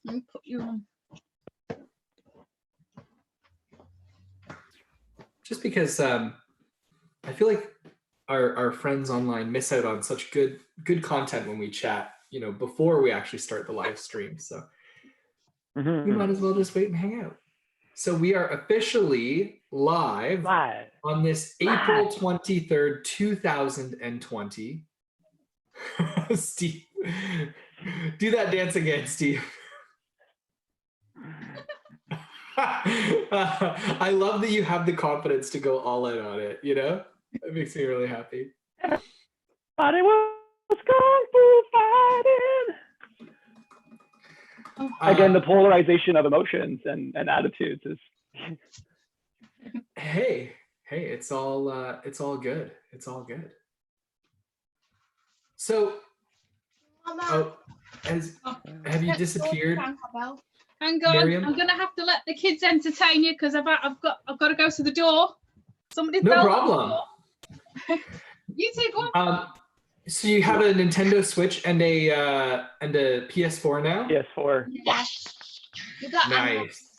Let me put you on. Just because I feel like our friends online miss out on such good content when we chat, you know, before we actually start the live stream. So we might as well just wait and hang out. So we are officially live. On this April 23rd, 2020. Steve, do that dance again, Steve. I love that you have the confidence to go all in on it, you know? That makes me really happy. But it was kung fu fighting. Again, the polarization of emotions and attitudes is... Hey, it's all good. It's all good. So, have you disappeared? Hang on, Miriam? I'm gonna have to let the kids entertain you because I've got to go to the door. Somebody's No problem. You two go on. So you have a Nintendo Switch and a PS4 now? PS4. Yes. You got nice.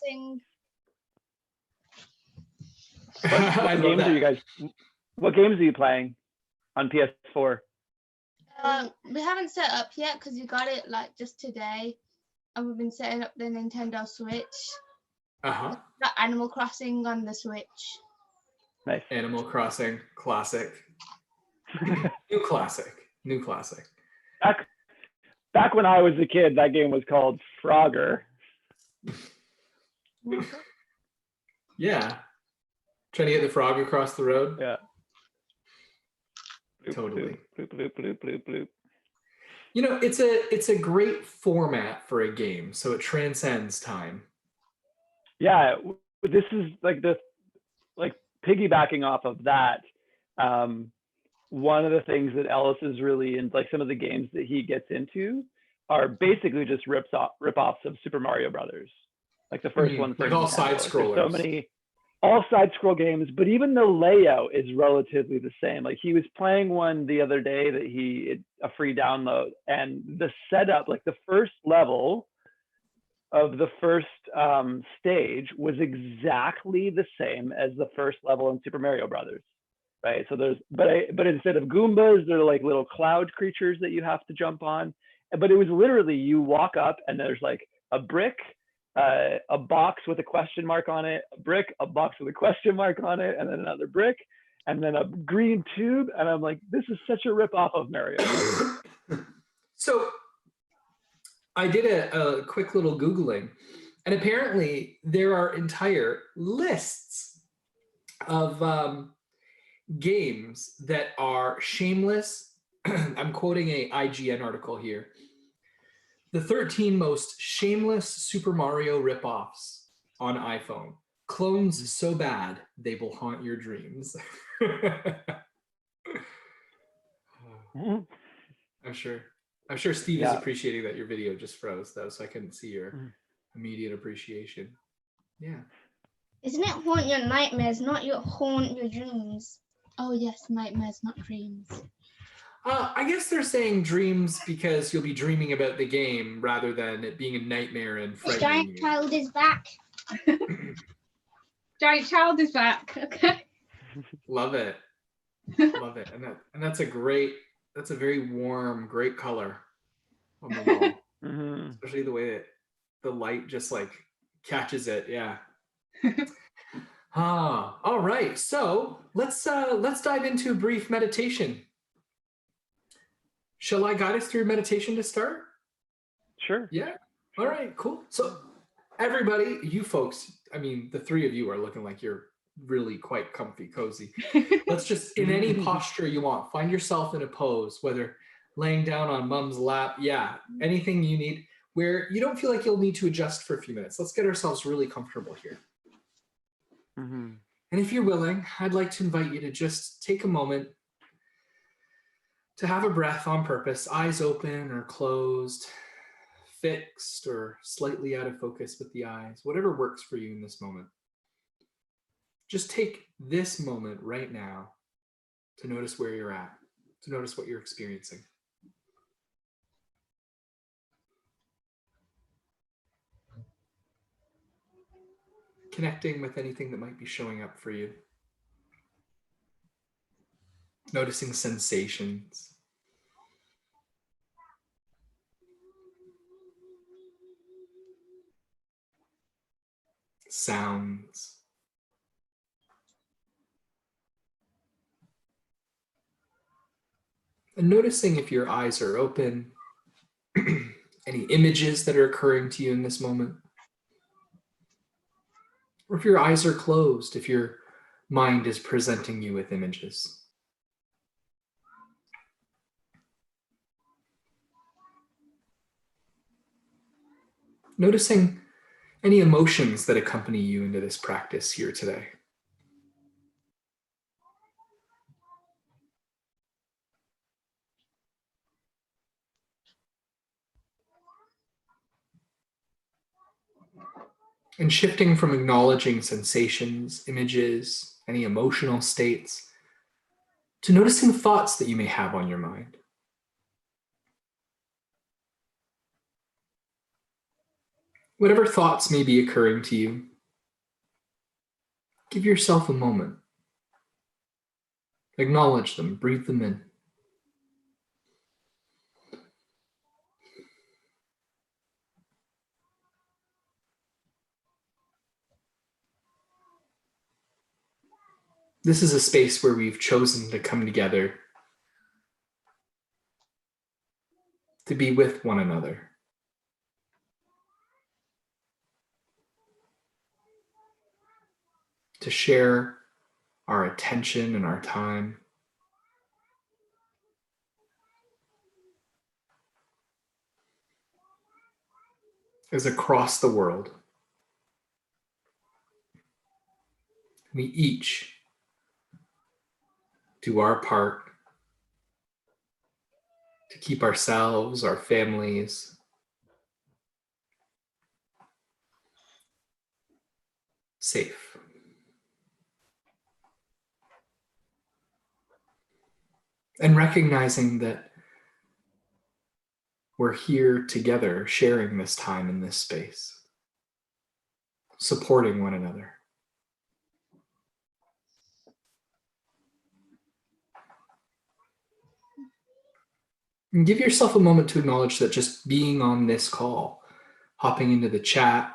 What games are you guys? What games are you playing on PS4? We haven't set up yet because you got it like just today, and we've been setting up the Nintendo Switch. Got Animal Crossing on the Switch. Nice. Animal Crossing, classic. New classic. Back when I was a kid, that game was called Frogger. Yeah. Trying to get the frog across the road? Yeah. Totally. Bloop, bloop, bloop, bloop, bloop. You know, it's a great format for a game, so it transcends time. Yeah, this is like piggybacking off of that. One of the things that Ellis is really in, like some of the games that he gets into are basically just rip-offs of Super Mario Brothers. Like the first one. Like all side scrollers. So many, all side scroll games, but even the layout is relatively the same. Like he was playing one the other day that a free download, and the setup, like the first level of the first stage was exactly the same as the first level in Super Mario Brothers. Right, so but instead of Goombas, they're like little cloud creatures that you have to jump on. But it was literally, you walk up and there's like a brick, a box with a question mark on it, a brick, a box with a question mark on it, and then another brick, and then a green tube. And I'm like, this is such a rip off of Mario. So I did a quick little Googling, and apparently there are entire lists of games that are shameless. I'm quoting a IGN article here. The 13 most shameless Super Mario ripoffs on iPhone. Clones so bad they will haunt your dreams. I'm sure Steve is appreciating that your video just froze though, so I couldn't see your immediate appreciation. Yeah. Isn't it haunt your nightmares, not haunt your dreams? Oh yes, nightmares, not dreams. I guess they're saying dreams because you'll be dreaming about the game rather than it being a nightmare and frightening you. Giant child is back. Giant child is back. Okay. Love it. Love it. And that's a very warm, great color on the wall. Especially the way that the light just like catches it. Yeah. All right. So let's dive into a brief meditation. Shall I guide us through meditation to start? Sure. Yeah. All right, cool. So everybody, you folks, I mean, the three of you are looking like you're really quite comfy, cozy. Let's just, in any posture you want, find yourself in a pose, whether laying down on mom's lap, anything you need, where you don't feel like you'll need to adjust for a few minutes. Let's get ourselves really comfortable here. And if you're willing, I'd like to invite you to just take a moment to have a breath on purpose, eyes open or closed, fixed or slightly out of focus with the eyes, whatever works for you in this moment. Just take this moment right now to notice where you're at, to notice what you're experiencing. connecting with anything that might be showing up for you. Noticing sensations. Sounds. And noticing if your eyes are open, any images that are occurring to you in this moment. Or if your eyes are closed, if your mind is presenting you with images. Noticing any emotions that accompany you into this practice here today. And shifting from acknowledging sensations, images, any emotional states, to noticing thoughts that you may have on your mind. Whatever thoughts may be occurring to you, give yourself a moment. Acknowledge them, breathe them in. This is a space where we've chosen to come together to be with one another. To share our attention and our time. As across the world, we each do our part to keep ourselves, our families, safe. And recognizing that we're here together, sharing this time in this space, supporting one another. And give yourself a moment to acknowledge that just being on this call, hopping into the chat,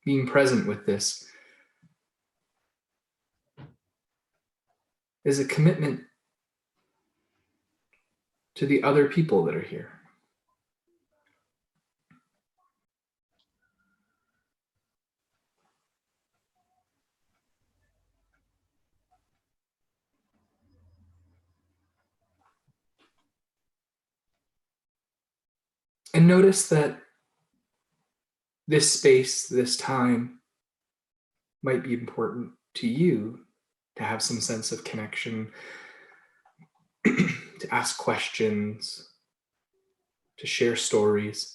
being present with this, is a commitment to the other people that are here. And notice that this space, this time, might be important to you to have some sense of connection, to ask questions, to share stories.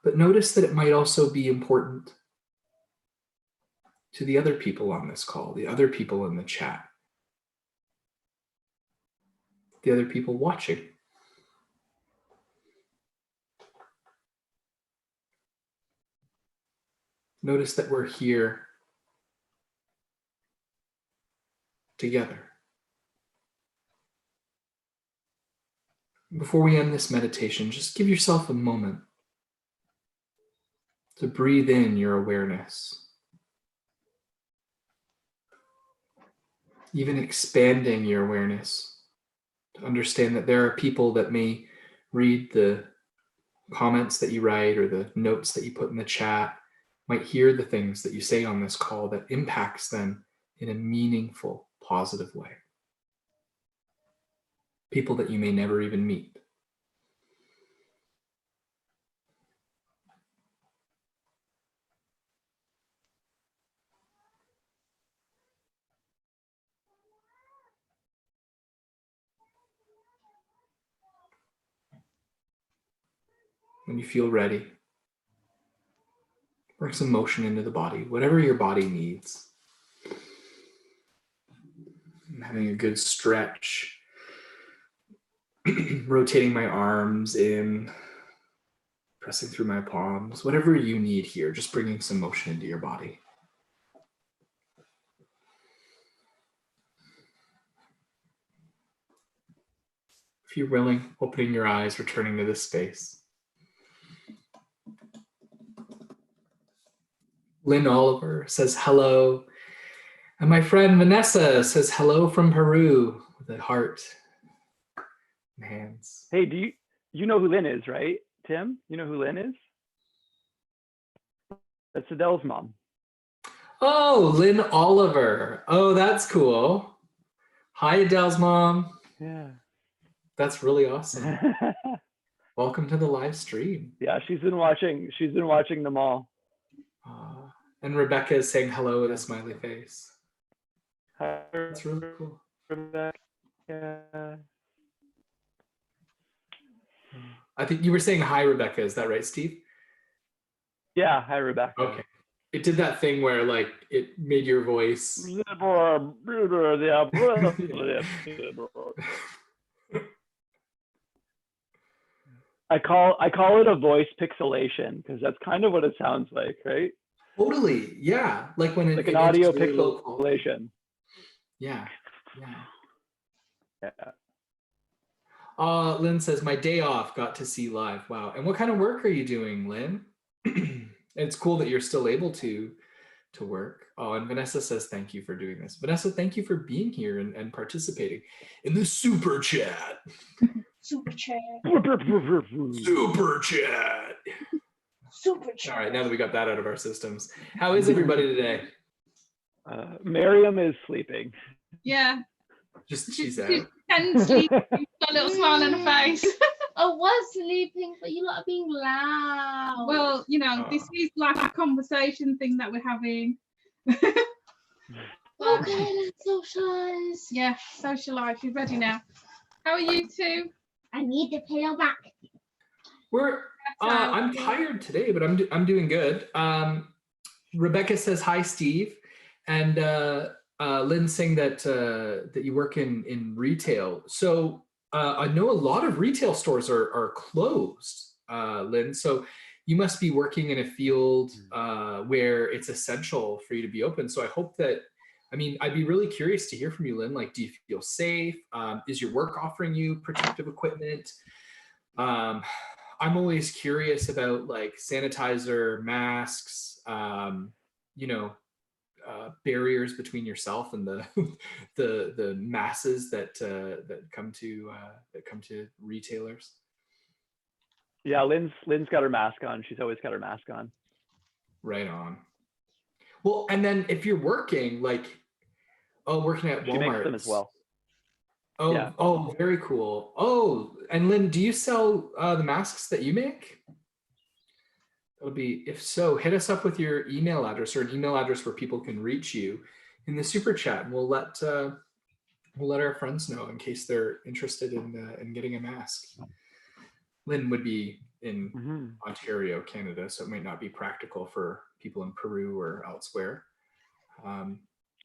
But notice that it might also be important to the other people on this call, the other people in the chat, the other people watching. Notice that we're here together. Before we end this meditation, just give yourself a moment to breathe in your awareness, even expanding your awareness, to understand that there are people that may read the comments that you write or the notes that you put in the chat, might hear the things that you say on this call that impacts them in a meaningful, positive way. People that you may never even meet. When you feel ready, bring some motion into the body, whatever your body needs. I'm having a good stretch, rotating my arms in, pressing through my palms, whatever you need here, just bringing some motion into your body. If you're willing, opening your eyes, returning to this space. Lynn Oliver says hello. And my friend Vanessa says hello from Peru with a heart and hands. Hey, do you know who Lynn is, right? Tim, you know who Lynn is? That's Adele's mom. Oh, Lynn Oliver. Oh, that's cool. Hi, Adele's mom. Yeah. That's really awesome. Welcome to the live stream. Yeah, she's been watching them all. And Rebecca is saying hello with a smiley face. Hi, That's really cool. Rebecca. Yeah. I think you were saying hi, Rebecca. Is that right, Steve? Yeah, hi, Rebecca. Okay. It did that thing where like it made your voice. I call it a voice pixelation because that's kind of what it sounds like, right? Totally. Yeah. Like when like an audio pixelation. Yeah. Yeah. Lynn says, my day off, got to see live. Wow. And what kind of work are you doing, Lynn? It's cool that you're still able to work. Oh, and Vanessa says, thank you for doing this. Vanessa, thank you for being here and participating in the super chat. Super chat. Super chat. Super chat. All right, now that we got that out of our systems, how is everybody today? Miriam is sleeping. Yeah. She's out. And sleeping. Got a little smile on her face. I was sleeping, but you lot are being loud. Well, you know, this is like a conversation thing that we're having. Okay, let's socialize. Yeah, socialise. You're ready now. How are you two? I need the pillow back. I'm tired today, but I'm doing good. Rebecca says hi, Steve, and Lynn's saying that you work in retail. So I know a lot of retail stores are closed, Lynn. So you must be working in a field where it's essential for you to be open. So I hope that, I mean, I'd be really curious to hear from you, Lynn. Like, do you feel safe? Is your work offering you protective equipment? I'm always curious about like sanitizer, masks, barriers between yourself and the masses that come to retailers. Yeah, Lynn's got her mask on. She's always got her mask on. Right on. Well, and then if you're working working at Walmart, she makes them as well. Oh, yeah. Oh, very cool. Oh, and Lynn, do you sell the masks that you make? That'll be, if so, hit us up with your email address or an email address where people can reach you in the super chat, and we'll let our friends know in case they're interested in getting a mask. Lynn would be in Ontario, Canada, so it might not be practical for people in Peru or elsewhere.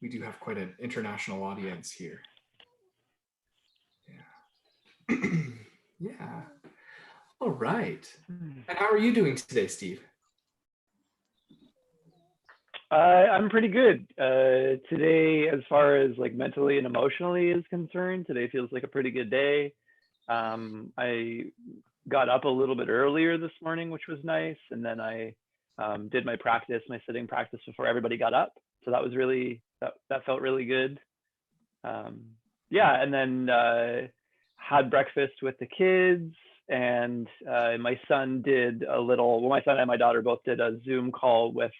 We do have quite an international audience here. Yeah. All right. And how are you doing today, Steve? I'm pretty good. Today, as far as like mentally and emotionally is concerned, today feels like a pretty good day. I got up a little bit earlier this morning, which was nice. And then I did my sitting practice before everybody got up. So that was really, that felt really good. Yeah, and then had breakfast with the kids, and my son my son and my daughter both did a Zoom call with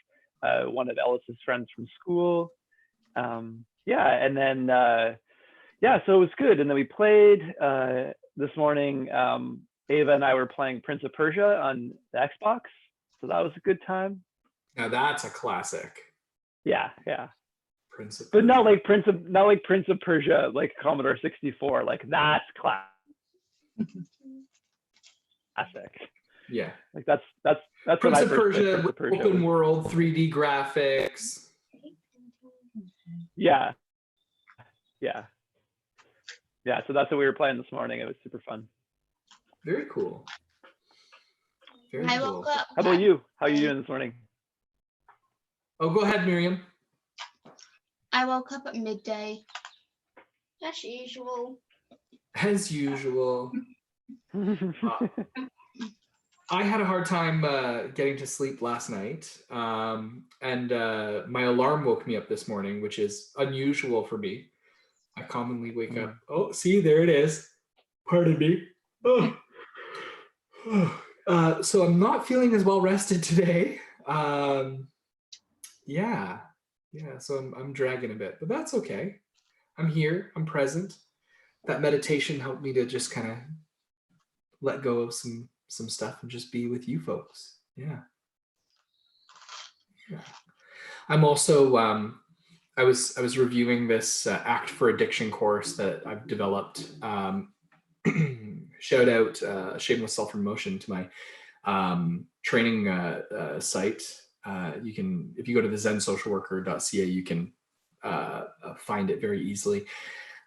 one of Ellis's friends from school. Yeah, and then so it was good. And then we played this morning. Ava and I were playing Prince of Persia on the Xbox, so that was a good time. Now that's a classic. Yeah. Prince of Persia. But not like Prince of Persia, like Commodore 64. Like that's classic. Yeah. Like that's Prince of Persia, open world, 3D graphics. Yeah. So that's what we were playing this morning. It was super fun. Very cool. Very I cool. woke up. How about you? How are you doing this morning? Oh, go ahead, Miriam. I woke up at midday. As usual. As usual. I had a hard time getting to sleep last night, and my alarm woke me up this morning, which is unusual for me. I commonly wake up. Oh, see, there it is. Pardon me. Oh. So I'm not feeling as well rested today. Yeah. So I'm dragging a bit, but that's okay. I'm here. I'm present. That meditation helped me to just kind of let go of some stuff and just be with you folks. Yeah. I'm also I was reviewing this Act for Addiction course that I've developed. Shout out Shameless Self-Promotion to my training site. You can, if you go to the zensocialworker.ca, you can find it very easily.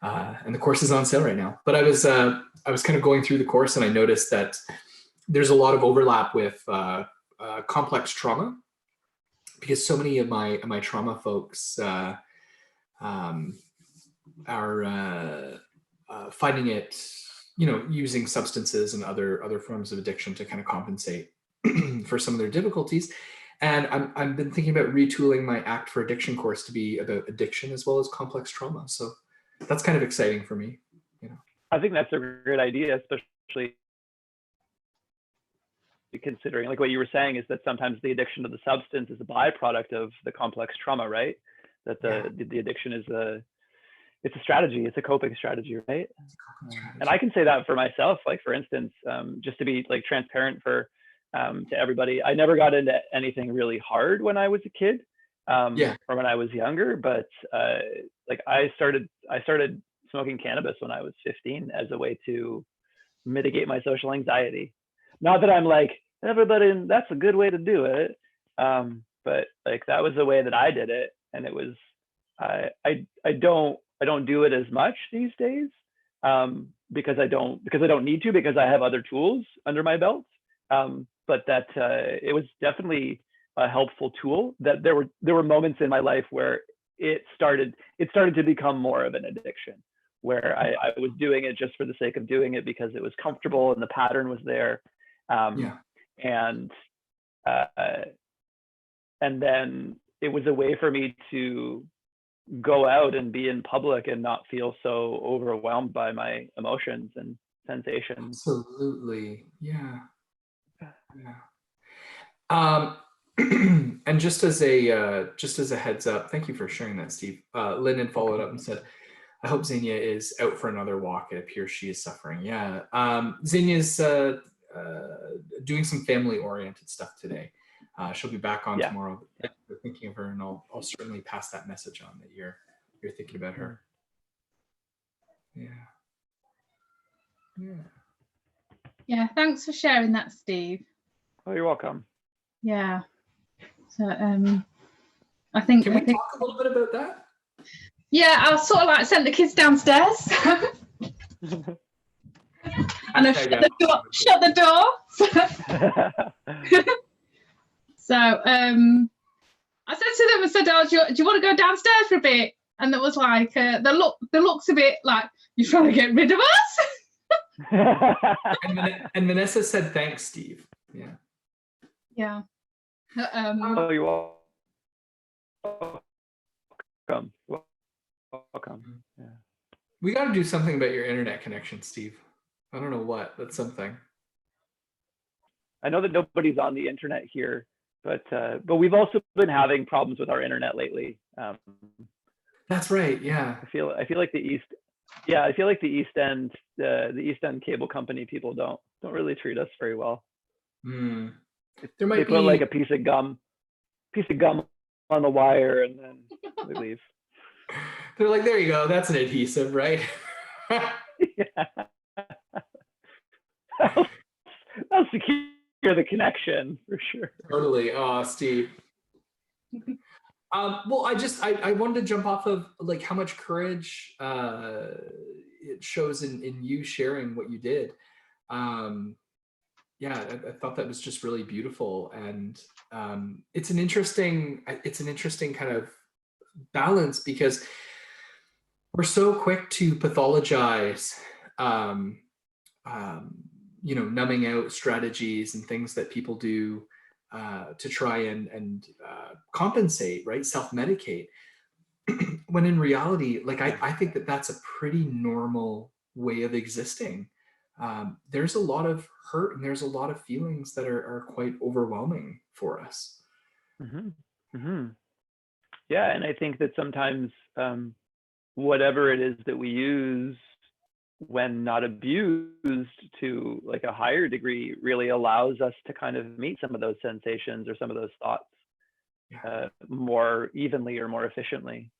And the course is on sale right now. But I was kind of going through the course, and I noticed that there's a lot of overlap with complex trauma, because so many of my trauma folks are finding it, using substances and other forms of addiction to kind of compensate for some of their difficulties. And I've been thinking about retooling my Act for Addiction course to be about addiction as well as complex trauma. So that's kind of exciting for me. I think that's a great idea, especially considering, like what you were saying, is that sometimes the addiction to the substance is a byproduct of the complex trauma, right? That the addiction is it's a strategy, it's a coping strategy, right? And I can say that for myself, like for instance, just to be like transparent to everybody, I never got into anything really hard when I was a kid, or when I was younger, but like I started smoking cannabis when I was 15 as a way to mitigate my social anxiety. Not that I'm like, everybody, that's a good way to do it. But like that was the way that I did it. And it was, I don't do it as much these days, because I don't need to, because I have other tools under my belt. But that it was definitely a helpful tool. That there were moments in my life where it started to become more of an addiction, where I was doing it just for the sake of doing it because it was comfortable and the pattern was there. And then it was a way for me to go out and be in public and not feel so overwhelmed by my emotions and sensations. Absolutely. Yeah. And just as a heads up, thank you for sharing that, Steve. Lyndon followed up and said, I hope Xenia is out for another walk. It appears she is suffering. Yeah. Xenia's doing some family-oriented stuff today. She'll be back on tomorrow. Thank you for thinking of her, and I'll certainly pass that message on that you're thinking about her. Yeah, thanks for sharing that, Steve. Oh, you're welcome. Yeah. So I think Can we talk a little bit about that? Yeah, I'll sort of like send the kids downstairs. And I shut the door. So I said to them, I said, oh, do you want to go downstairs for a bit? And it was like, the look's a bit like, you're trying to get rid of us? And Vanessa said, thanks, Steve. Yeah. Yeah. Oh, you're welcome. Welcome. Yeah. We got to do something about your internet connection, Steve. I don't know what. That's something. I know that nobody's on the internet here, but we've also been having problems with our internet lately. That's right. Yeah. I feel like the East End, the East End cable company people don't really treat us very well. There might they put like a piece of gum on the wire, and then they leave. They're like, there you go. That's an adhesive, right? Yeah. That'll secure the connection for sure. Totally. Oh, Steve. Well, I wanted to jump off of like how much courage it shows in you sharing what you did. yeah, I thought that was just really beautiful. And it's an interesting kind of balance, because we're so quick to pathologize, numbing out strategies and things that people do to try and compensate, right? Self-medicate. When in reality, like I think that that's a pretty normal way of existing. There's a lot of hurt and there's a lot of feelings that are quite overwhelming for us. Mm-hmm. Mm-hmm. Yeah, and I think that sometimes whatever it is that we use, when not abused to like a higher degree, really allows us to kind of meet some of those sensations or some of those thoughts more evenly or more efficiently.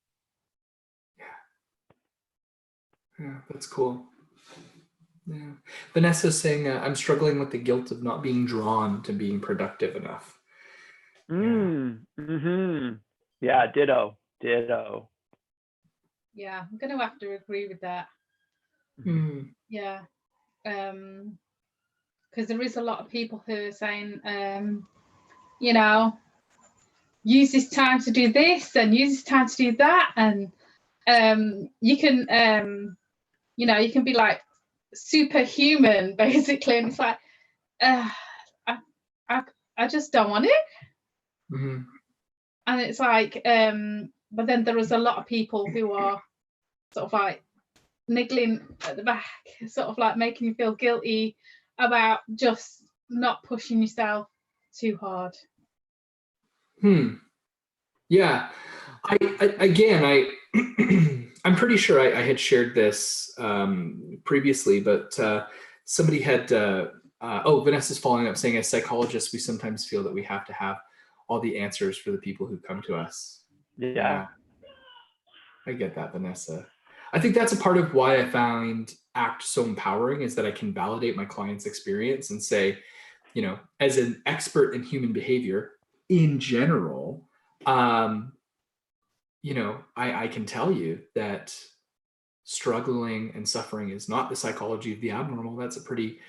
Yeah, that's cool. Yeah. Vanessa's saying, I'm struggling with the guilt of not being drawn to being productive enough. Mm-hmm. Yeah, ditto. Yeah, I'm going to have to agree with that. Yeah. Because there is a lot of people who are saying, use this time to do this and use this time to do that. And you can, you can be like superhuman, basically. And it's like, I just don't want it. Mm-hmm. And it's like, but then there is a lot of people who are sort of like niggling at the back, sort of like making you feel guilty about just not pushing yourself too hard. Yeah. I'm pretty sure I had shared this previously, but somebody had, Vanessa's following up saying, as psychologists, we sometimes feel that we have to have all the answers for the people who come to us. Yeah. I get that, Vanessa. I think that's a part of why I find ACT so empowering, is that I can validate my client's experience and say, as an expert in human behavior in general, I can tell you that struggling and suffering is not the psychology of the abnormal. That's a pretty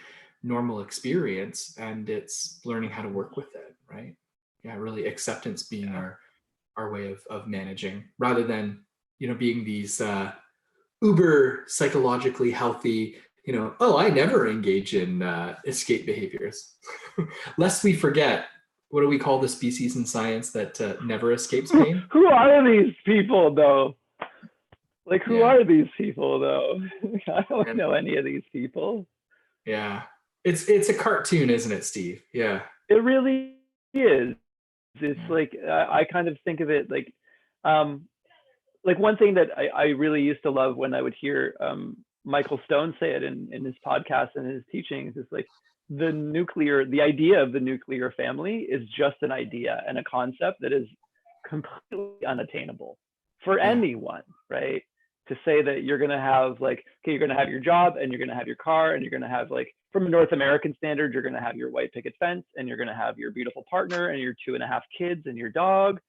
normal experience, and it's learning how to work with it, right? Yeah, really acceptance being our way of managing, rather than, being these uber psychologically healthy, I never engage in escape behaviors. Lest we forget, what do we call the species in science that never escapes pain? Who are these people, though? Like, who are these people, though? I don't know any of these people. Yeah. It's a cartoon, isn't it, Steve? Yeah. It really is. It's like, I kind of think of it like one thing that I really used to love when I would hear Michael Stone say it in his podcast and his teachings is like, the idea of the nuclear family is just an idea and a concept that is completely unattainable for anyone, right? To say that you're going to have you're going to have your job and you're going to have your car and you're going to have from a North American standard, you're going to have your white picket fence and you're going to have your beautiful partner and your 2.5 kids and your dog.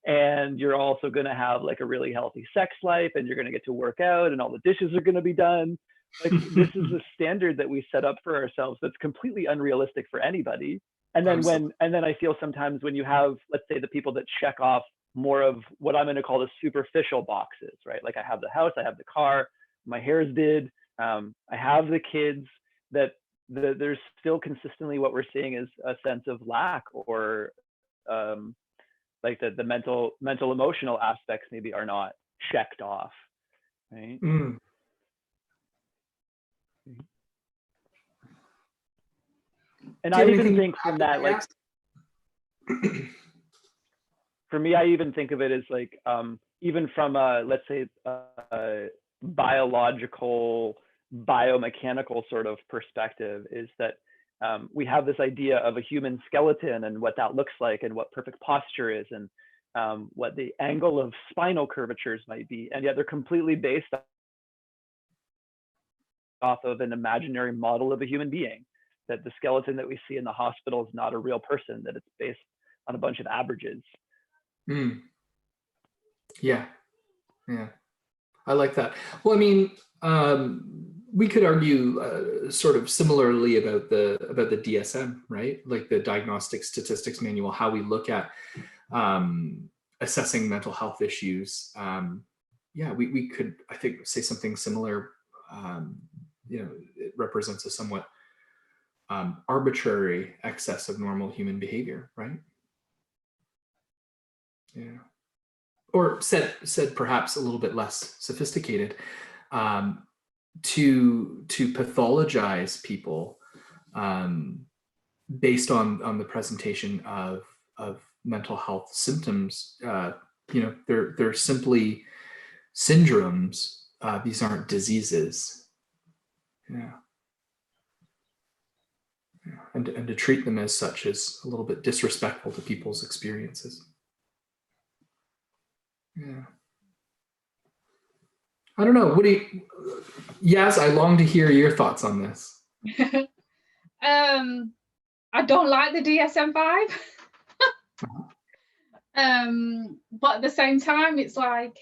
And you're also going to have a really healthy sex life and you're going to get to work out and all the dishes are going to be done. This is a standard that we set up for ourselves that's completely unrealistic for anybody. And then I feel sometimes when you have, let's say, the people that check off more of what I'm going to call the superficial boxes, right? Like, I have the house, I have the car, my hair's did, I have the kids, that there's still consistently what we're seeing is a sense of lack, or the mental emotional aspects maybe are not checked off, right? And I even think from that, for me, I even think of it as even from let's say a biological, biomechanical sort of perspective, is that we have this idea of a human skeleton and what that looks like and what perfect posture is and what the angle of spinal curvatures might be. And yet they're completely based off of an imaginary model of a human being, that the skeleton that we see in the hospital is not a real person, that it's based on a bunch of averages. Yeah. I like that. Well, I mean, we could argue sort of similarly about the DSM, right? Like the Diagnostic Statistics Manual, how we look at assessing mental health issues. Yeah, we could, I think, say something similar. It represents a somewhat arbitrary excess of normal human behavior, right? Yeah. Or said perhaps a little bit less sophisticated, to pathologize people based on the presentation of mental health symptoms. They're simply syndromes. These aren't diseases. Yeah. And to treat them as such is a little bit disrespectful to people's experiences. Yeah. I don't know. Yaz, I long to hear your thoughts on this. I don't like the DSM-5. But at the same time, it's like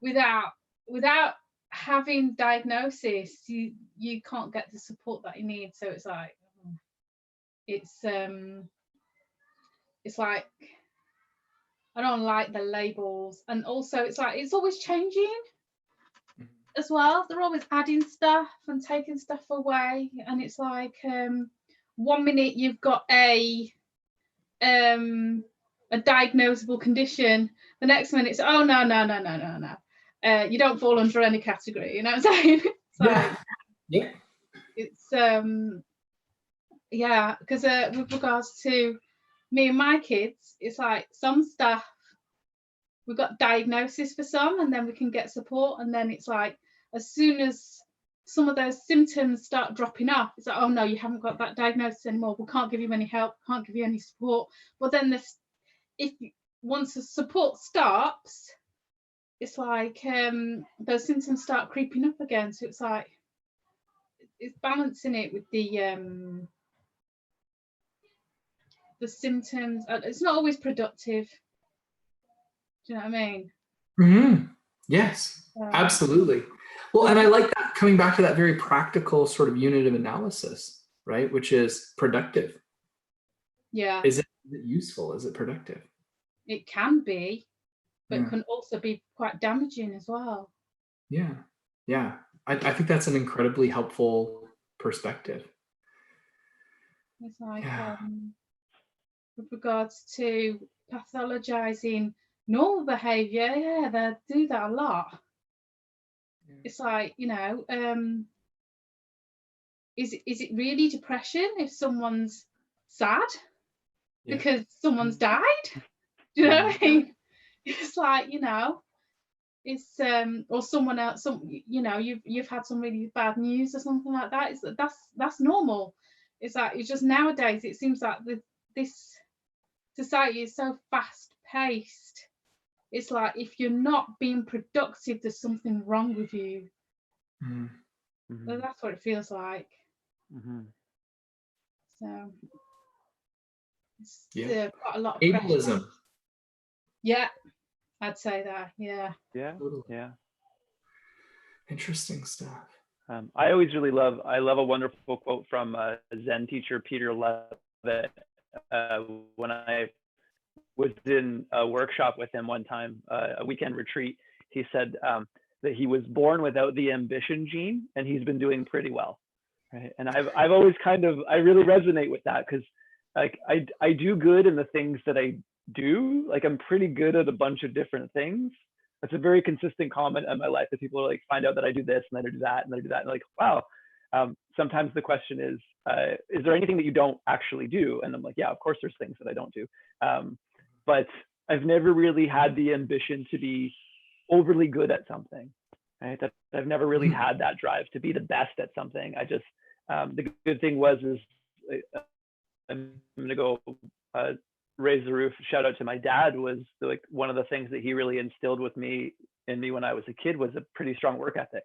without having diagnosis, you can't get the support that you need. So it's like it's like I don't like the labels, and also it's like it's always changing as well. They're always adding stuff and taking stuff away, and it's like 1 minute you've got a diagnosable condition, the next minute it's no, you don't fall under any category, you know what I'm saying? It's because with regards to me and my kids, it's like some stuff we've got diagnosis for some, and then we can get support, and then it's like as soon as some of those symptoms start dropping off, it's like, oh no, you haven't got that diagnosis anymore, we can't give you any help, can't give you any support. But then once the support stops, it's like those symptoms start creeping up again. So it's like it's balancing it with the symptoms. It's not always productive. Do you know what I mean? Mm-hmm. Yes, absolutely. Well, and I like that, coming back to that very practical sort of unit of analysis, right? Which is productive. Yeah. Is it useful? Is it productive? It can be, but it can also be quite damaging as well. Yeah. Yeah. I think that's an incredibly helpful perspective. It's like with regards to pathologizing normal behavior, they do that a lot. It's like, is it really depression if someone's sad because someone's died? Do you know what I mean? It's like, it's or someone else, you've had some really bad news or something like that. That's normal. It's like, it's just nowadays it seems like this society is so fast paced. It's like if you're not being productive, there's something wrong with you. Mm-hmm. So that's what it feels like. Mm-hmm. So it's quite a lot of ableism. Pressure. Yeah, I'd say that. Yeah. Interesting stuff. I always really love a wonderful quote from a Zen teacher, Peter Levitt. When I was in a workshop with him one time, a weekend retreat, he said that he was born without the ambition gene, and he's been doing pretty well. Right? And I've always I really resonate with that, because like I do good in the things that I do. Like I'm pretty good at a bunch of different things. That's a very consistent comment in my life, that people are like, find out that I do this and then I do that and then I do that, and like, wow. Sometimes the question is there anything that you don't actually do? And I'm like, yeah, of course there's things that I don't do. But I've never really had the ambition to be overly good at something, right? That I've never really had that drive to be the best at something. I just, the good thing is I'm gonna go raise the roof. Shout out to my dad. Was like one of the things that he really instilled in me when I was a kid was a pretty strong work ethic.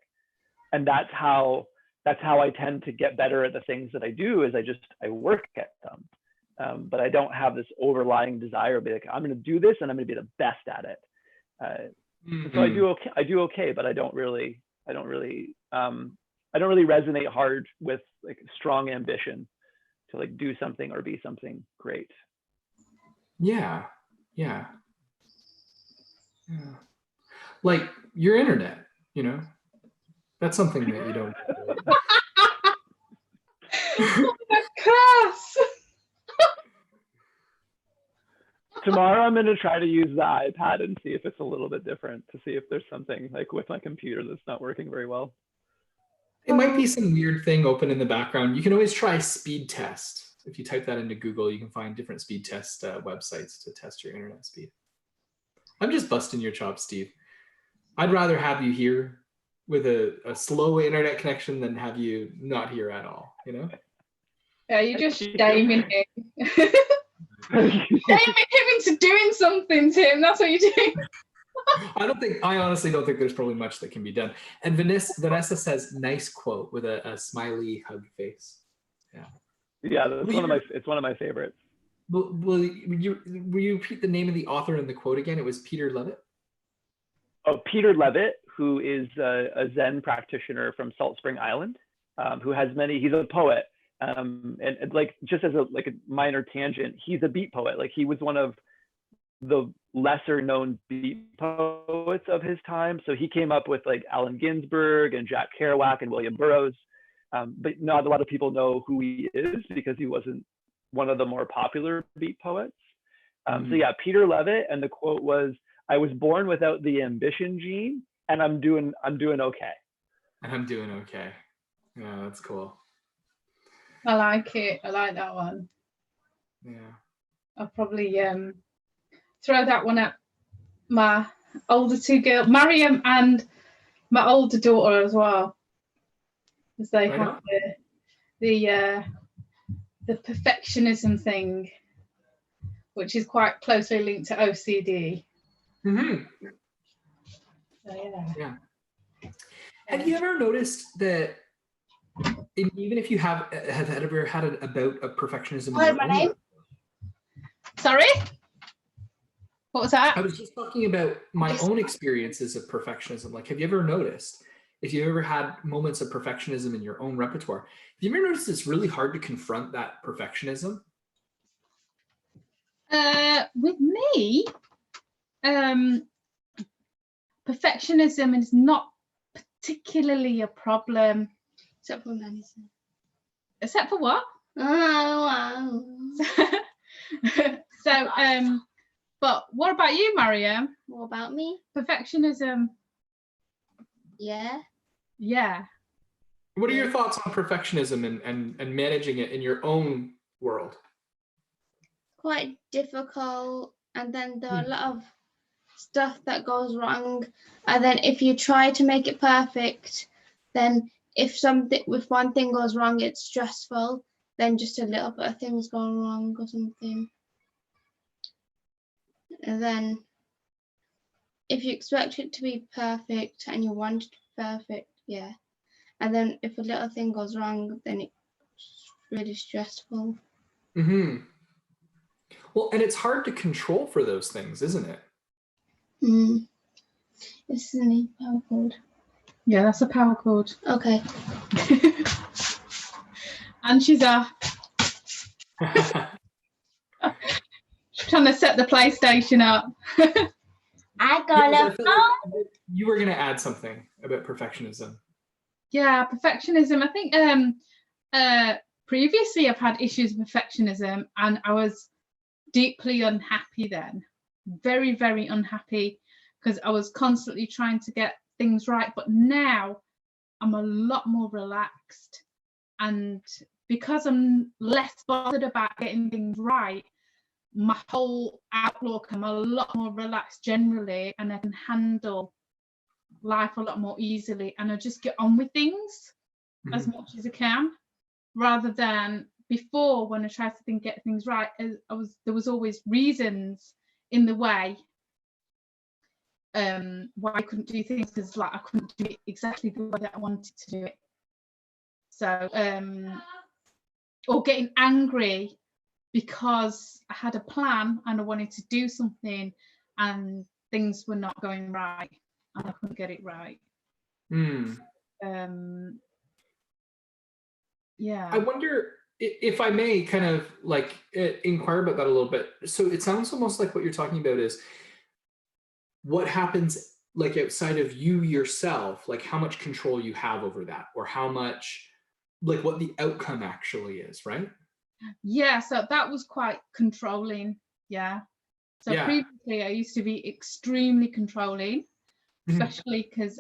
And that's how I tend to get better at the things that I do, is I work at them. But I don't have this overlying desire to be like, I'm going to do this and I'm going to be the best at it. So I do okay, but I don't really I don't really resonate hard with like strong ambition to like do something or be something great. Yeah. Like your internet, you know, that's something that you don't. Oh, the curse! Tomorrow I'm going to try to use the iPad and see if it's a little bit different, to see if there's something like with my computer that's not working very well. It might be some weird thing open in the background. You can always try speed test. If you type that into Google, you can find different speed test websites to test your internet speed. I'm just busting your chops, Steve. I'd rather have you here with a slow internet connection than have you not here at all, you know? Yeah, you're just shaming him. Shaming him into doing something, Tim. That's what you're doing. I honestly don't think there's probably much that can be done. And Vanessa says, nice quote with a smiley hug face. Yeah, it's one of my favorites. Will you repeat the name of the author and the quote again? It was Peter Levitt. Oh, Peter Levitt, who is a Zen practitioner from Salt Spring Island, who has he's a poet. And like, just as a minor tangent, he's a beat poet. Like, he was one of the lesser known beat poets of his time. So he came up with like Allen Ginsberg and Jack Kerouac and William Burroughs. But not a lot of people know who he is because he wasn't one of the more popular beat poets. So yeah, Peter Levitt, and the quote was, "I was born without the ambition gene, and I'm doing okay." And I'm doing okay. Yeah, that's cool. I like it. I like that one. Yeah. I'll probably throw that one at my older two girls, Mariam and my older daughter as well, because they have the perfectionism thing, which is quite closely linked to OCD. Mm-hmm. So, yeah. Have you ever noticed that even if you have ever had a bout of perfectionism? Sorry? What was that? I was just talking about my own experiences of perfectionism. Like, have you ever noticed, if you ever had moments of perfectionism in your own repertoire, have you ever noticed it's really hard to confront that perfectionism? With me, perfectionism is not particularly a problem. Except for medicine. Except for what? Oh, wow. So, but what about you, Mariam? What about me? Perfectionism. Yeah. What are your thoughts on perfectionism and managing it in your own world? Quite difficult, and then there are a lot of stuff that goes wrong, and then if you try to make it perfect, then if one thing goes wrong, it's stressful. Then just a little bit of things going wrong or something, and then if you expect it to be perfect and you want it to be perfect, and then if a little thing goes wrong, then it's really stressful. Well, and it's hard to control for those things, isn't it? This is a power cord. Yeah, that's a power cord. Okay. And she's off. She's trying to set the PlayStation up. I got you were going to add something about perfectionism. Yeah, perfectionism. I think previously I've had issues with perfectionism, and I was deeply unhappy then. Very, very unhappy, because I was constantly trying to get things right. But now I'm a lot more relaxed, and because I'm less bothered about getting things right, my whole outlook, I'm a lot more relaxed generally, and I can handle life a lot more easily, and I just get on with things as much as I can, rather than before, when I tried to get things right, there was always reasons in the way why I couldn't do things, because like I couldn't do it exactly the way that I wanted to do it. So or getting angry because I had a plan and I wanted to do something and things were not going right and I couldn't get it right. Yeah. I wonder if I may kind of like inquire about that a little bit. So it sounds almost like what you're talking about is what happens like outside of you yourself, like how much control you have over that, or how much, like what the outcome actually is, right? Yeah, so that was quite controlling. Yeah. So Yeah. previously I used to be extremely controlling, Mhm. especially because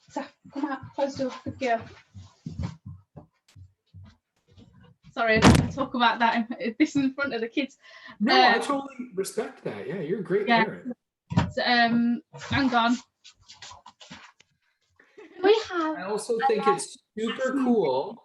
so come out close to the girl. Sorry, I don't want to talk about that. This in front of the kids. No, I totally respect that. Yeah, you're a great parent. So, hang on. We have I also think it's super cool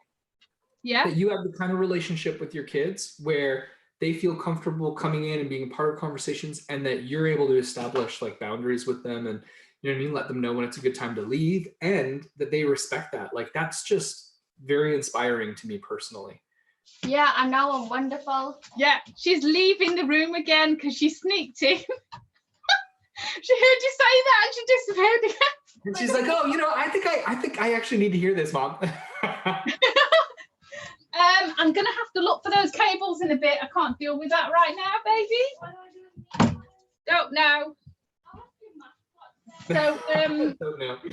Yeah. that you have the kind of relationship with your kids where they feel comfortable coming in and being a part of conversations, and that you're able to establish like boundaries with them, and you know what I mean, let them know when it's a good time to leave, and that they respect that. Like that's just very inspiring to me personally. Yeah, I know, I'm wonderful. Yeah, she's leaving the room again because she sneaked in. She heard you say that and she disappeared again. And she's like, "Oh, you know, I think I actually need to hear this, Mom." I'm gonna have to look for those cables in a bit. I can't deal with that right now, baby. Don't know. So Don't know. you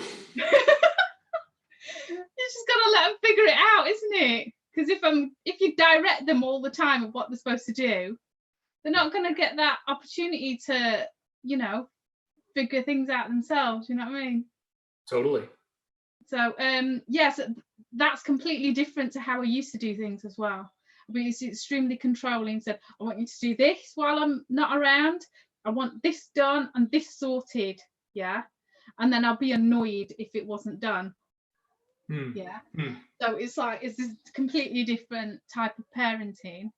just gotta let them figure it out, isn't it? Because if you direct them all the time of what they're supposed to do, they're not gonna get that opportunity to, you know, figure things out themselves. You know what I mean? Totally. So yes, that's completely different to how I used to do things as well. I used to be extremely controlling. Said, I want you to do this while I'm not around. I want this done and this sorted. Yeah. And then I'll be annoyed if it wasn't done. Yeah. So it's this completely different type of parenting.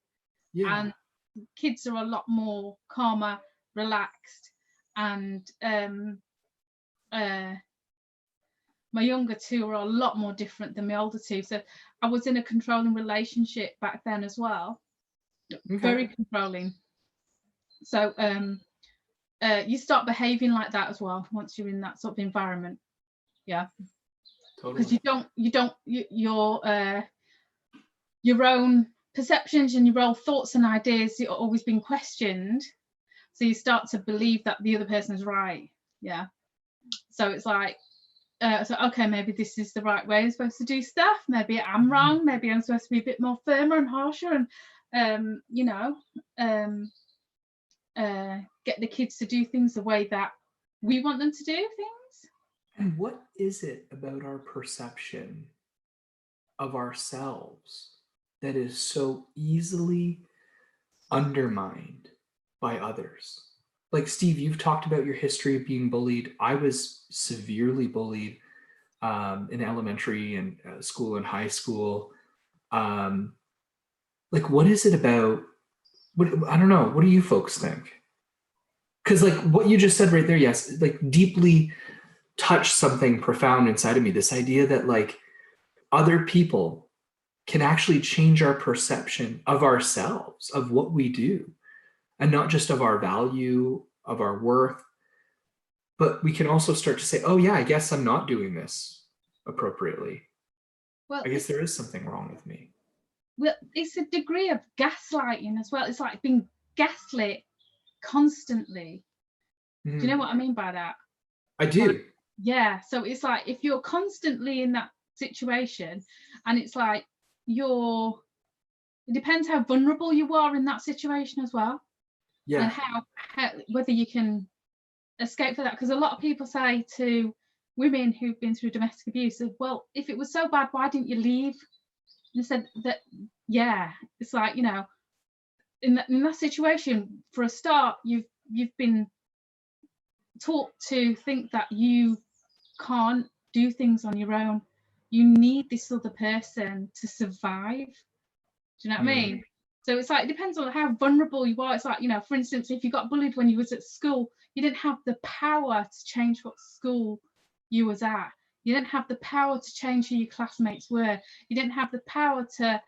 Yeah. And kids are a lot more calmer, relaxed, and my younger two are a lot more different than my older two. So I was in a controlling relationship back then as well. Okay. Very controlling. So you start behaving like that as well once you're in that sort of environment. Yeah. Because totally. Your own perceptions and your own thoughts and ideas are always being questioned. So you start to believe that the other person is right. Yeah. So it's like, so okay, maybe this is the right way I'm supposed to do stuff. Maybe I'm wrong. Maybe I'm supposed to be a bit more firmer and harsher, and get the kids to do things the way that we want them to do things. And what is it about our perception of ourselves that is so easily undermined by others? Like Steve, you've talked about your history of being bullied. I was severely bullied in elementary and school and high school. Like, what is it about? I don't know. What do you folks think? Because like what you just said right there, yes, like deeply touched something profound inside of me. This idea that like other people can actually change our perception of ourselves, of what we do, and not just of our value, of our worth, but we can also start to say, oh yeah, I guess I'm not doing this appropriately. Well, I guess there is something wrong with me. Well, it's a degree of gaslighting as well. It's like being gaslit constantly. Do you know what I mean by that? I do. Like, yeah. So it's like if you're constantly in that situation, and it's like it depends how vulnerable you are in that situation as well. Yeah. And how whether you can escape for that. Because a lot of people say to women who've been through domestic abuse, well, if it was so bad, why didn't you leave? And said that, yeah, it's like, you know, in that situation, for a start, you've been taught to think that you can't do things on your own. You need this other person to survive. Do you know what I mean? So it's like, it depends on how vulnerable you are. It's like, you know, for instance, if you got bullied when you was at school, you didn't have the power to change what school you was at. You didn't have the power to change who your classmates were. You didn't have the power to,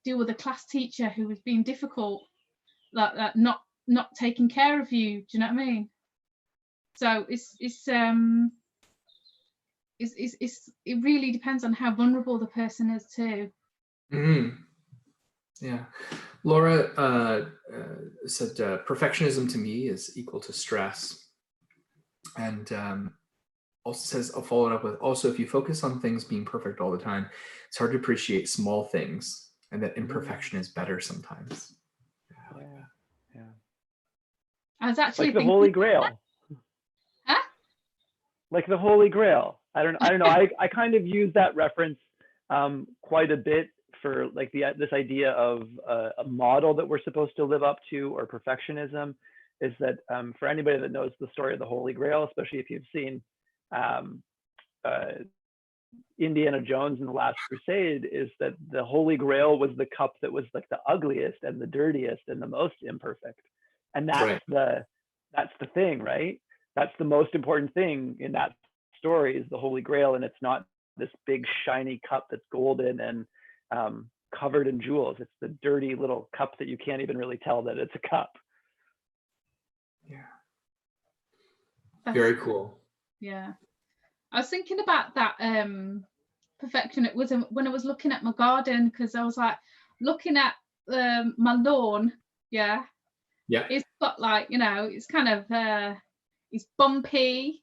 deal with a class teacher who was being difficult, like not taking care of you. Do you know what I mean? So it's it really depends on how vulnerable the person is too. Yeah. Laura said perfectionism to me is equal to stress. And also says, I'll follow it up with, also, if you focus on things being perfect all the time, it's hard to appreciate small things, and that imperfection is better sometimes. I like that. Yeah. I was actually Like the thinking, Holy Grail. huh? Like the Holy Grail. I don't know. I kind of use that reference quite a bit for like this idea of a model that we're supposed to live up to, or perfectionism. Is that for anybody that knows the story of the Holy Grail, especially if you've seen Indiana Jones and the Last Crusade, is that the Holy Grail was the cup that was like the ugliest and the dirtiest and the most imperfect. And that's right. That's the thing, right? That's the most important thing in that story, is the Holy Grail, and it's not this big shiny cup that's golden and covered in jewels. It's the dirty little cup that you can't even really tell that it's a cup. Yeah. Very cool. Yeah. I was thinking about that perfection. It was when I was looking at my garden, because I was like looking at my lawn. Yeah. It's got like, you know, it's kind of it's bumpy.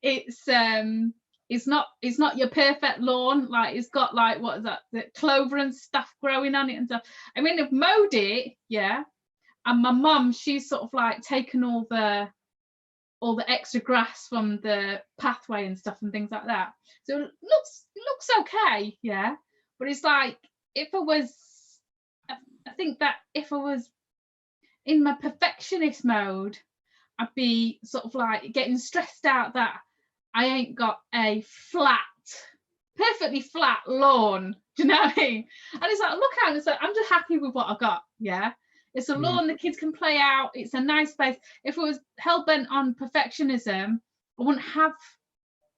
It's not your perfect lawn. Like, it's got like, what is that, the clover and stuff growing on it and stuff. I mean, I've mowed it, yeah. And my mum, she's sort of like taken all the extra grass from the pathway and stuff and things like that. So it looks okay, yeah. But it's like, I think that if I was in my perfectionist mode, I'd be sort of like getting stressed out that I ain't got a perfectly flat lawn. Do you know what I mean? And it's like, look out, it's like, I'm just happy with what I got, yeah. It's a lawn the kids can play out. It's a nice space. If it was hell-bent on perfectionism, I wouldn't have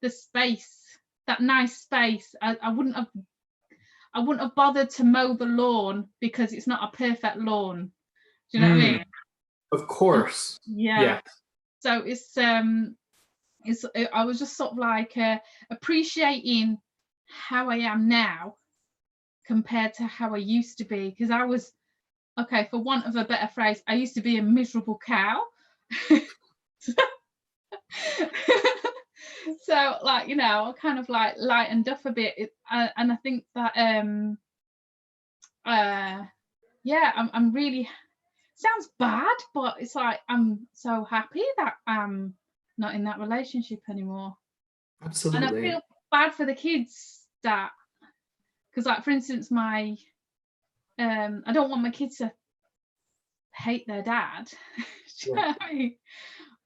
the space, that nice space. I wouldn't have bothered to mow the lawn because it's not a perfect lawn. Do you know what I mean? Of course. Yeah. So I was just sort of like appreciating how I am now compared to how I used to be, because I was, okay, for want of a better phrase, I used to be a miserable cow. So, like, you know, I kind of like lightened up a bit, and I think that I'm really, sounds bad, but it's like I'm so happy that I'm not in that relationship anymore. Absolutely. And I feel bad for the kids, that, because, like, for instance, my I don't want my kids to hate their dad. Do you know what I mean?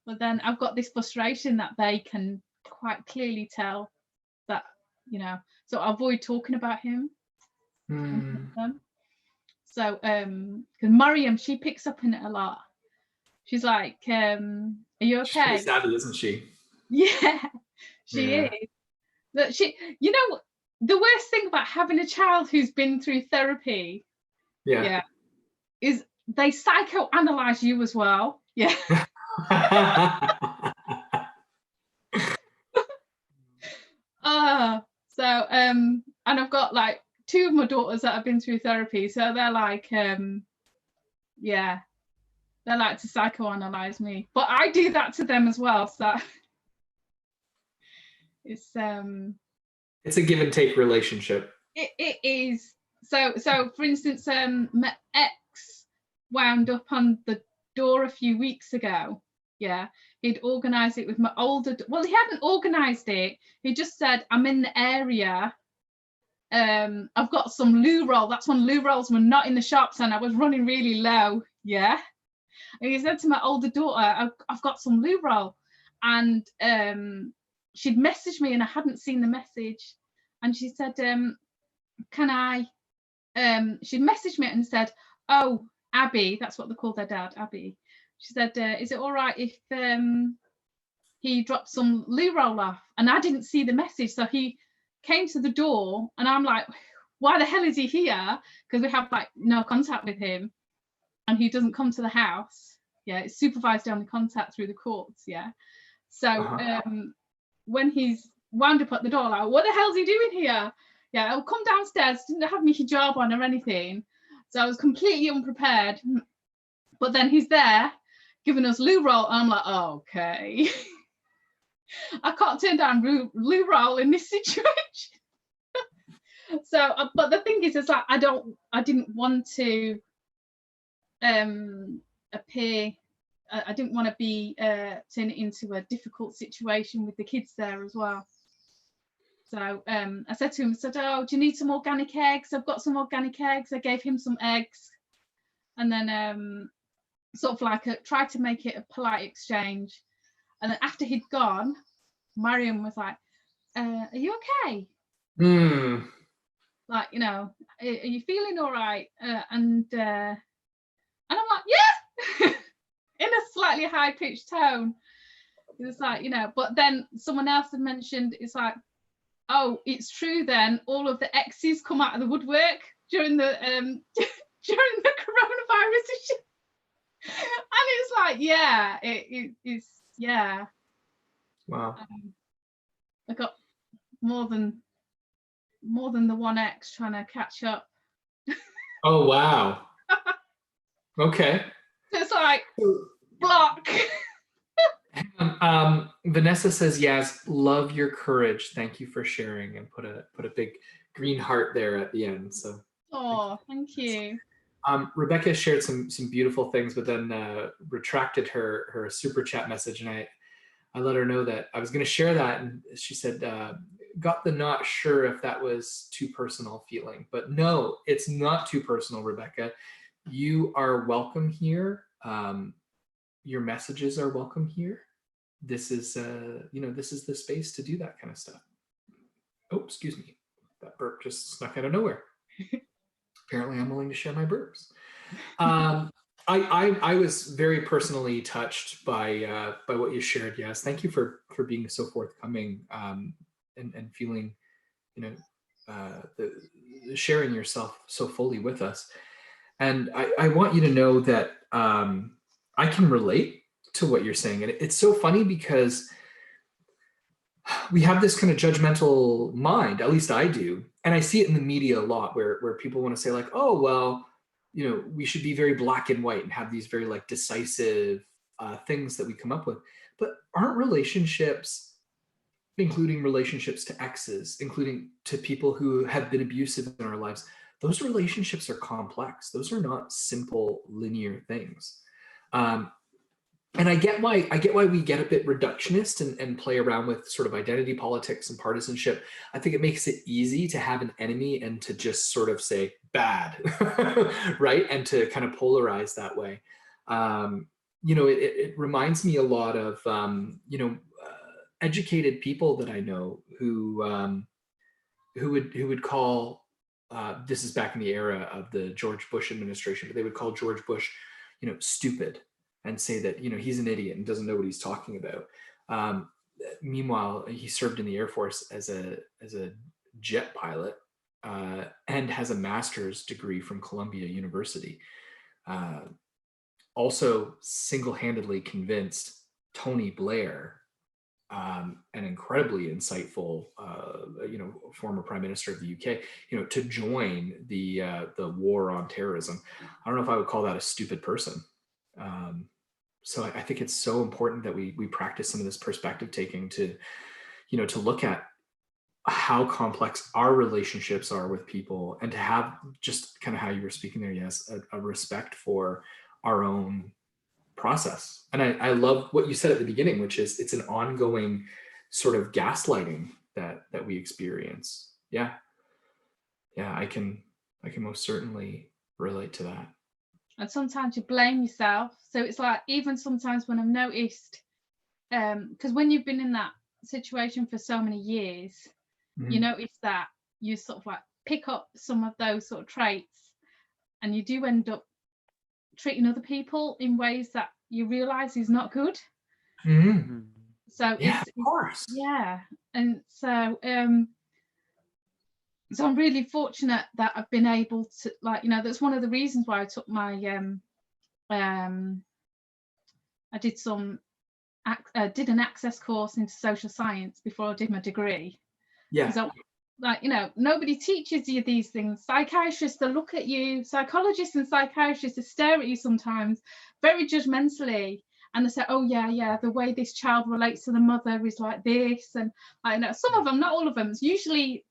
But then I've got this frustration that they can quite clearly tell that, you know, so I avoid talking about him. So because Miriam, she picks up on it a lot. She's like, are you okay? She's pretty savvy, isn't she? Yeah, she is. But she, you know, the worst thing about having a child who's been through therapy, is they psychoanalyze you as well. Yeah. And I've got like 2 of my daughters that have been through therapy, so they're like, they like to psychoanalyze me, but I do that to them as well. So it's a give and take relationship. It is. So for instance, my ex wound up on the door a few weeks ago. Yeah, he'd organised it with my older. Well, he hadn't organised it. He just said, "I'm in the area. I've got some loo roll." That's when loo rolls were not in the shops, and I was running really low. Yeah, and he said to my older daughter, "I've got some loo roll," and she'd messaged me, and I hadn't seen the message, and she said, "Can I?" She'd messaged me and said, "Oh, Abby," that's what they called their dad, Abby. She said, "Is it all right if he dropped some loo roll off?" And I didn't see the message, so he came to the door, and I'm like, "Why the hell is he here?" Because we have like no contact with him, and he doesn't come to the house. Yeah, it's supervised only contact through the courts. Yeah, so when he's wound up at the door like, what the hell's he doing here? Yeah, I'll come downstairs, didn't have my hijab on or anything. So I was completely unprepared. But then he's there giving us loo roll. And I'm like, oh, okay. I can't turn down loo roll in this situation. So, but the thing is, it's like, I didn't want to appear, I didn't want to be turn it into a difficult situation with the kids there as well. So I said to him, oh, do you need some organic eggs? I've got some organic eggs. I gave him some eggs. And then sort of like tried to make it a polite exchange. And then after he'd gone, Mariam was like, are you okay? Like, you know, are you feeling all right? And I'm like, yeah, in a slightly high-pitched tone. It was like, you know, but then someone else had mentioned, it's like, oh, it's true then, all of the exes come out of the woodwork during the during the coronavirus issue. And it's like, yeah, it's, yeah. Wow. I got more than the one ex trying to catch up. Oh, wow. Okay. So it's like, block. Vanessa says, yes, love your courage. Thank you for sharing, and put a big green heart there at the end. So Oh, thank you. Rebecca shared some beautiful things, but then retracted her super chat message, and I let her know that I was going to share that, and she said, got the not sure if that was too personal feeling. But no, it's not too personal, Rebecca. You are welcome here. Your messages are welcome here. This is this is the space to do that kind of stuff. Oh, excuse me, that burp just snuck out of nowhere. Apparently I'm willing to share my burps. I was very personally touched by what you shared. Yes, thank you for being so forthcoming, and feeling, sharing yourself so fully with us. And I want you to know that I can relate to what you're saying. And it's so funny because we have this kind of judgmental mind, at least I do. And I see it in the media a lot where people want to say like, oh, well, we should be very black and white and have these very like decisive things that we come up with. But aren't relationships, including relationships to exes, including to people who have been abusive in our lives, those relationships are complex. Those are not simple linear things. And I get why we get a bit reductionist and play around with sort of identity politics and partisanship. I think it makes it easy to have an enemy and to just sort of say bad, right? And to kind of polarize that way. It reminds me a lot of, educated people that I know who would call, this is back in the era of the George Bush administration, but they would call George Bush, stupid, and say that, he's an idiot and doesn't know what he's talking about. Meanwhile, he served in the Air Force as a jet pilot, and has a master's degree from Columbia University. Also single-handedly convinced Tony Blair, an incredibly insightful, former Prime Minister of the UK, to join the war on terrorism. I don't know if I would call that a stupid person. So I think it's so important that we practice some of this perspective taking to look at how complex our relationships are with people, and to have just kind of how you were speaking there, yes, a respect for our own process. And I love what you said at the beginning, which is it's an ongoing sort of gaslighting that we experience. Yeah, I can most certainly relate to that. And sometimes you blame yourself. So it's like, even sometimes when I've noticed, because when you've been in that situation for so many years, you notice that you sort of like pick up some of those sort of traits, and you do end up treating other people in ways that you realize is not good. So yeah, of course. Yeah. And so so I'm really fortunate that I've been able to, that's one of the reasons why I took my I did some did an access course into social science before I did my degree. Yeah. So, like, you know, nobody teaches you these things. Psychiatrists, they look at you, psychologists and psychiatrists, they stare at you sometimes very judgmentally, and they say, oh yeah, the way this child relates to the mother is like this. And I know some of them, not all of them. It's usually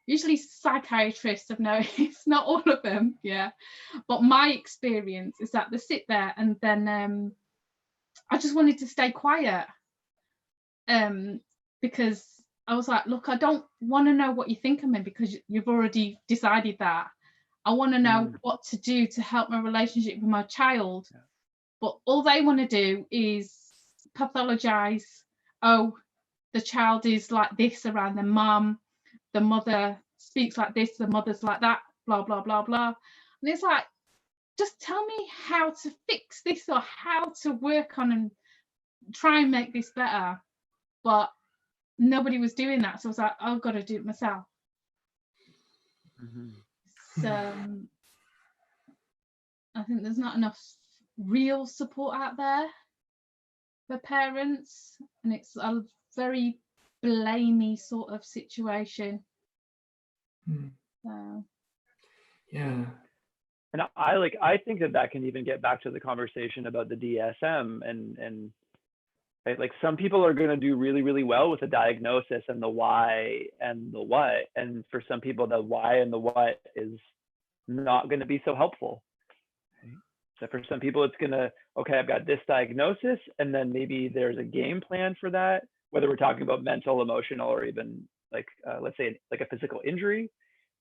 psychiatrists have noticed, not all of them, yeah. But my experience is that they sit there and then I just wanted to stay quiet, because I was like, look, I don't want to know what you think of me because you've already decided that. I want to know what to do to help my relationship with my child. Yeah. But all they want to do is pathologize. Oh, the child is like this around the mum, the mother speaks like this, the mother's like that, blah, blah, blah, blah. And it's like, just tell me how to fix this or how to work on and try and make this better. But nobody was doing that. So I was like, I've got to do it myself. So I think there's not enough real support out there for parents. And it's a very blamey sort of situation. So. Yeah. And I think that can even get back to the conversation about the DSM and right? Like some people are going to do really, really well with the diagnosis and the why and the what. And for some people, the why and the what is not going to be so helpful. Right? So for some people, it's going to, okay, I've got this diagnosis, and then maybe there's a game plan for that, whether we're talking about mental, emotional, or even like, let's say like a physical injury.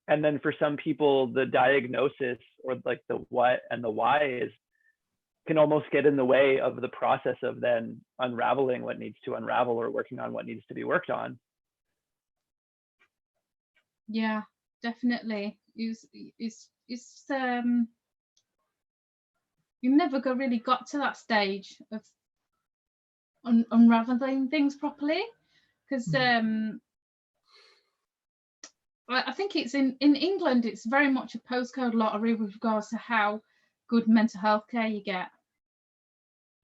And then for some people, the diagnosis or like the what and the why can almost get in the way of the process of then unraveling what needs to unravel or working on what needs to be worked on. Yeah, definitely. You never really got to that stage of unraveling things properly, because I think it's in England, it's very much a postcode lottery with regards to how good mental health care you get.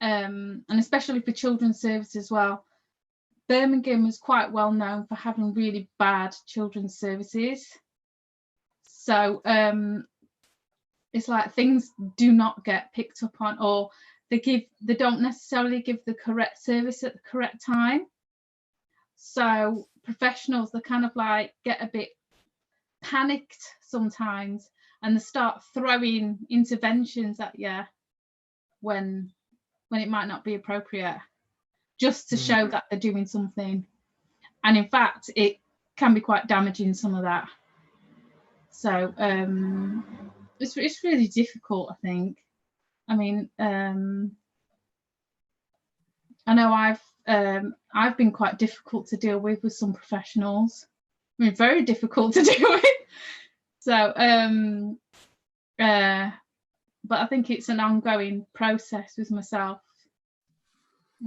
And especially for children's services as well. Birmingham is quite well known for having really bad children's services. So it's like things do not get picked up on, or they don't necessarily give the correct service at the correct time. So professionals, they kind of like get a bit panicked sometimes, and they start throwing interventions at you when it might not be appropriate, just to show that they're doing something. And in fact, it can be quite damaging, some of that. So it's really difficult, I think. I mean, I know I've been quite difficult to deal with some professionals. I mean, very difficult to deal with. So but I think it's an ongoing process with myself.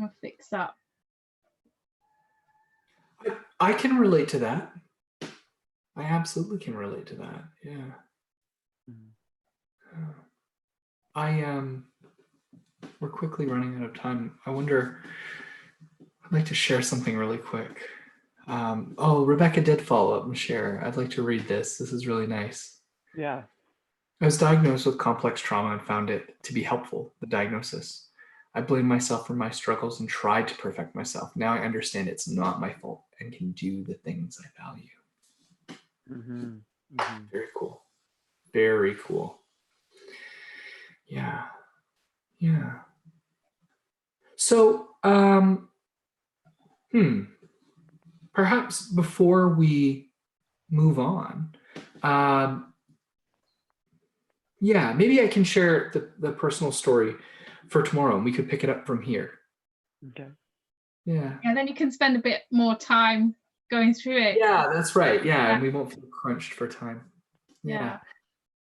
I'll fix that. I can relate to that. I absolutely can relate to that. Yeah. We're quickly running out of time. I wonder, I'd like to share something really quick. Rebecca did follow up and share. I'd like to read this. This is really nice. Yeah. I was diagnosed with complex trauma and found it to be helpful, the diagnosis. I blamed myself for my struggles and tried to perfect myself. Now I understand it's not my fault and can do the things I value. Very cool. Very cool. Yeah. Yeah. So, perhaps before we move on, maybe I can share the personal story for tomorrow, and we could pick it up from here. Okay. Yeah. And then you can spend a bit more time going through it. Yeah, that's right. Yeah, and we won't feel crunched for time. Yeah.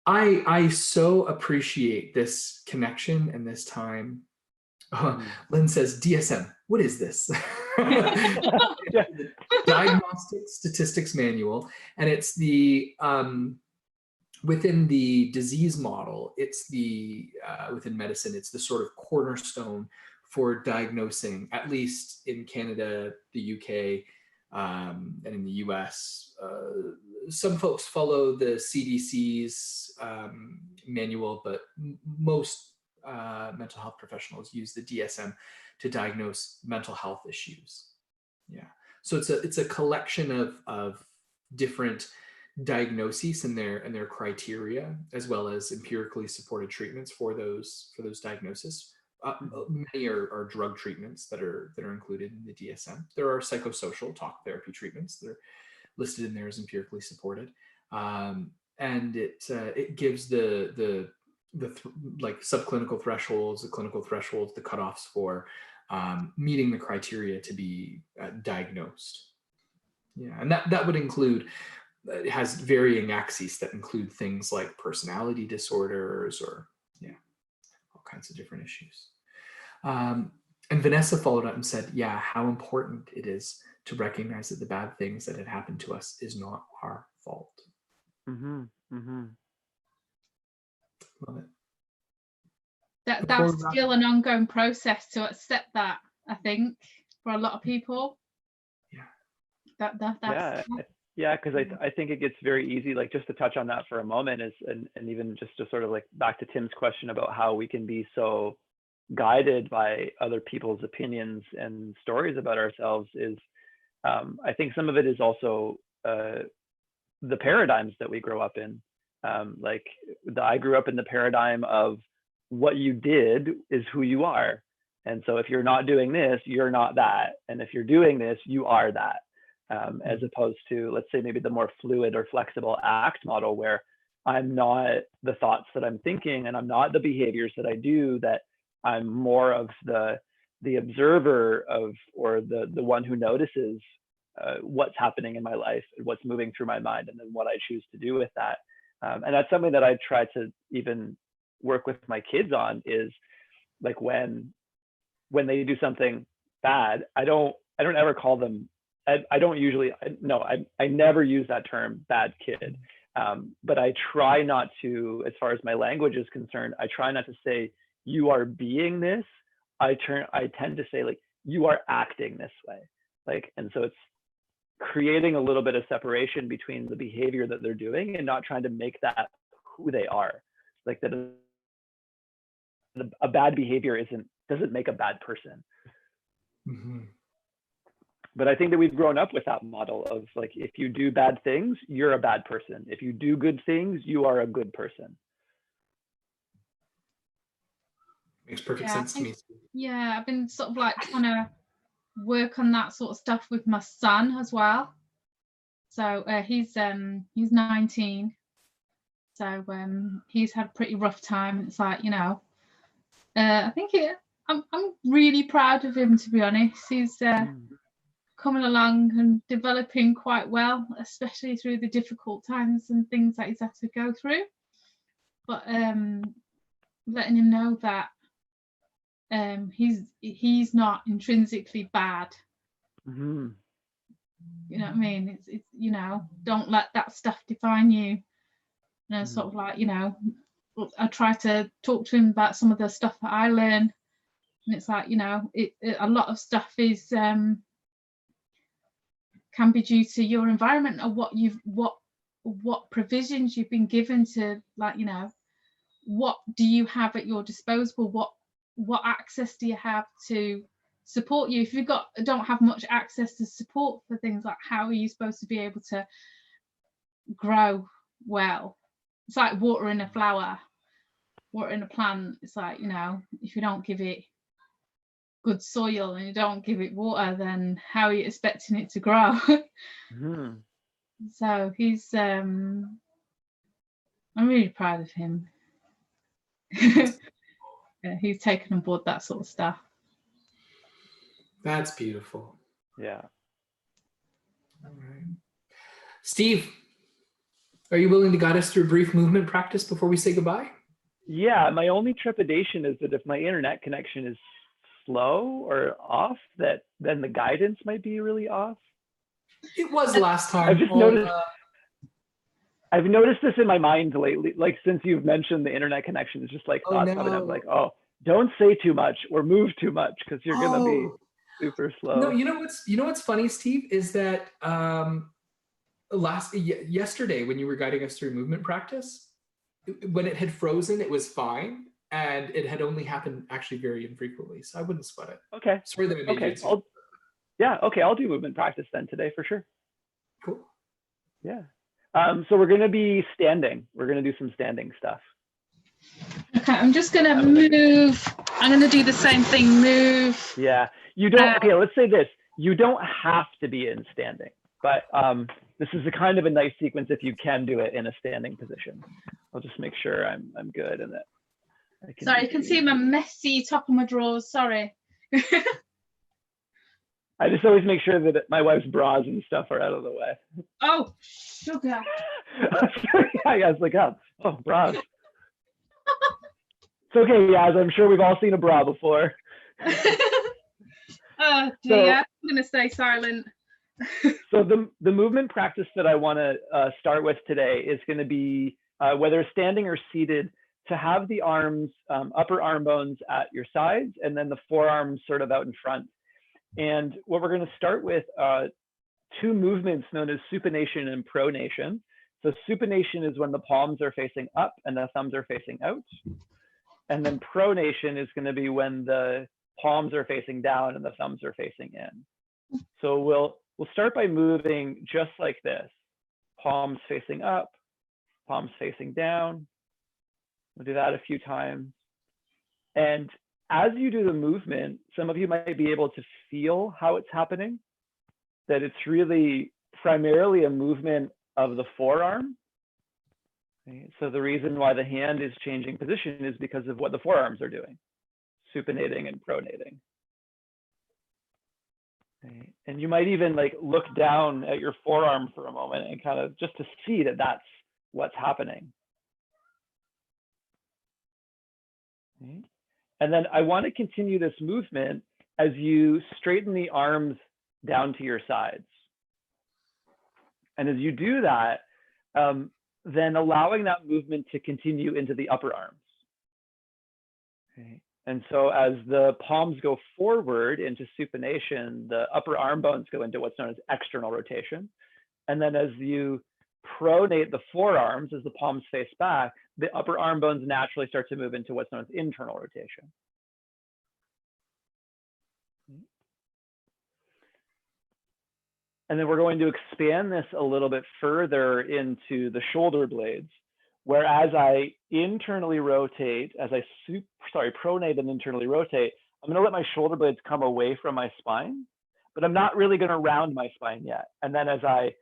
I so appreciate this connection and this time. Lynn says, DSM, what is this? Diagnostic Statistics Manual. And it's the, within the disease model, it's the, within medicine, it's the sort of cornerstone for diagnosing, at least in Canada, the UK, and in the US. Some folks follow the CDC's manual, but most mental health professionals use the DSM to diagnose mental health issues. Yeah. So it's a collection of different diagnoses and their criteria, as well as empirically supported treatments for those diagnoses. Many are drug treatments that are included in the DSM. There are psychosocial talk therapy treatments that are listed in there as empirically supported, and it gives the like subclinical thresholds, the clinical thresholds, the cutoffs for meeting the criteria to be diagnosed. Yeah, and that would include, it has varying axes that include things like personality disorders, or all kinds of different issues. And Vanessa followed up and said, yeah, how important it is to recognize that the bad things that had happened to us is not our fault. Love it. That's still an ongoing process to accept that, I think, for a lot of people. That's because I think it gets very easy, like, just to touch on that for a moment, is and even just to sort of like back to Tim's question about how we can be so guided by other people's opinions and stories about ourselves, is I think some of it is also the paradigms that we grow up in. I grew up in the paradigm of what you did is who you are. And so if you're not doing this, you're not that. And if you're doing this, you are that. As opposed to, let's say, maybe the more fluid or flexible ACT model, where I'm not the thoughts that I'm thinking, and I'm not the behaviors that I do, that I'm more of the observer of, or the one who notices what's happening in my life and what's moving through my mind, and then what I choose to do with that. And that's something that I try to even work with my kids on, is like when they do something bad, I don't ever call them, I don't usually, I never use that term, bad kid. But I try not to, as far as my language is concerned, I try not to say, you are being this. I tend to say, like, you are acting this way. Like, and so it's creating a little bit of separation between the behavior that they're doing and not trying to make that who they are. Like, that a bad behavior doesn't make a bad person. But I think that we've grown up with that model of, like, if you do bad things, you're a bad person. If you do good things, you are a good person. Makes perfect sense to me. Yeah, I've been sort of like trying to work on that sort of stuff with my son as well. So he's 19. So he's had a pretty rough time. It's like, I think I'm really proud of him, to be honest. He's coming along and developing quite well, especially through the difficult times and things that he's had to go through. But letting him know that he's not intrinsically bad. You know what I mean? It's don't let that stuff define you. Sort of like, I try to talk to him about some of the stuff that I learn, and it's like, a lot of stuff is can be due to your environment, or what provisions you've been given to, like, what do you have at your disposal, what access do you have to support you. If you don't have much access to support for things, like, how are you supposed to be able to grow well? It's like watering a flower, watering a plant. It's like, if you don't give it good soil and you don't give it water, then how are you expecting it to grow? So he's I'm really proud of him. Yeah, he's taken on board that sort of stuff. That's beautiful. Yeah. All right. Steve, are you willing to guide us through a brief movement practice before we say goodbye? Yeah, my only trepidation is that if my internet connection is slow or off, then the guidance might be really off. It was last time. I've noticed this in my mind lately, like, since you've mentioned the internet connection, it's just like thoughts coming up, like, oh, don't say too much or move too much because you're gonna be Oh, super slow. no, you know what's funny, Steve, is that yesterday when you were guiding us through movement practice, when it had frozen, it was fine, and it had only happened actually very infrequently, so I wouldn't sweat it. Okay. Sorry that I made Okay. you. I'll do movement practice then today for sure. Cool. Yeah. So we're gonna be standing. We're gonna do some standing stuff. Okay, I'm just going to move. I'm going to do the same thing. Move. Yeah. You don't. Okay. Let's say this. You don't have to be in standing, but this is a kind of a nice sequence if you can do it in a standing position. I'll just make sure I'm good and that. Sorry, you can see my messy top of my drawers. Sorry. I just always make sure that my wife's bras and stuff are out of the way. Oh, sugar. I was like, oh, bras. It's okay, Yaz. I'm sure we've all seen a bra before. Oh dear, I'm going to stay silent. So the movement practice that I want to start with today is going to be whether standing or seated, to have the arms, upper arm bones at your sides, and then the forearms sort of out in front. And what we're going to start with two movements known as supination and pronation. So supination is when the palms are facing up and the thumbs are facing out. And then pronation is going to be when the palms are facing down and the thumbs are facing in. So we'll start by moving just like this. Palms facing up, palms facing down. We'll do that a few times. And as you do the movement, some of you might be able to feel how it's happening, that it's really primarily a movement of the forearm. Okay? So the reason why the hand is changing position is because of what the forearms are doing, supinating and pronating. Okay? And you might even like look down at your forearm for a moment and kind of just to see that that's what's happening. Okay? And then I want to continue this movement as you straighten the arms down to your sides. And as you do that, then allowing that movement to continue into the upper arms. Okay. And so as the palms go forward into supination, the upper arm bones go into what's known as external rotation. And then as you pronate the forearms, as the palms face back, the upper arm bones naturally start to move into what's known as internal rotation. And then we're going to expand this a little bit further into the shoulder blades, where as I internally rotate, as I pronate and internally rotate, I'm going to let my shoulder blades come away from my spine, but I'm not really going to round my spine yet. And then as I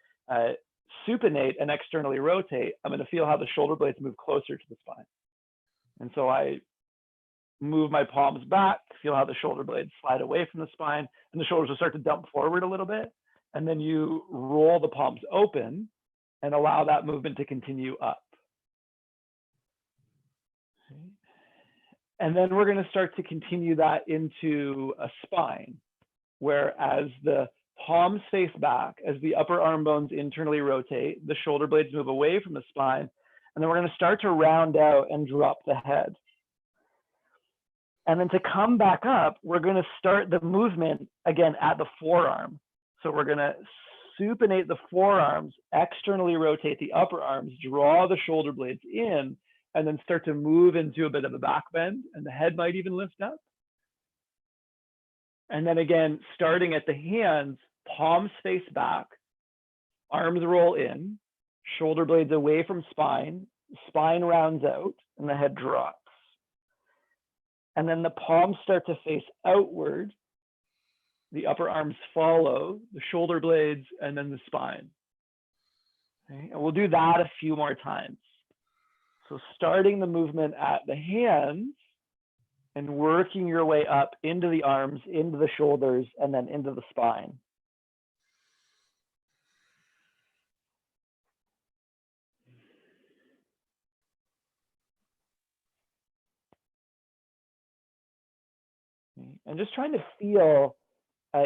supinate and externally rotate, I'm going to feel how the shoulder blades move closer to the spine. And so I move my palms back, feel how the shoulder blades slide away from the spine, and the shoulders will start to dump forward a little bit. And then you roll the palms open and allow that movement to continue up. And then we're going to start to continue that into a spine, where as the palms face back, as the upper arm bones internally rotate, the shoulder blades move away from the spine, and then we're going to start to round out and drop the head. And then to come back up, we're going to start the movement again at the forearm. So we're going to supinate the forearms, externally rotate the upper arms, draw the shoulder blades in, and then start to move into a bit of a back bend, and the head might even lift up. And then again, starting at the hands, palms face back, arms roll in, shoulder blades away from spine, spine rounds out, and the head drops. And then the palms start to face outward, the upper arms follow, the shoulder blades, and then the spine. Okay? And we'll do that a few more times. So starting the movement at the hands and working your way up into the arms, into the shoulders, and then into the spine. Okay? And just trying to feel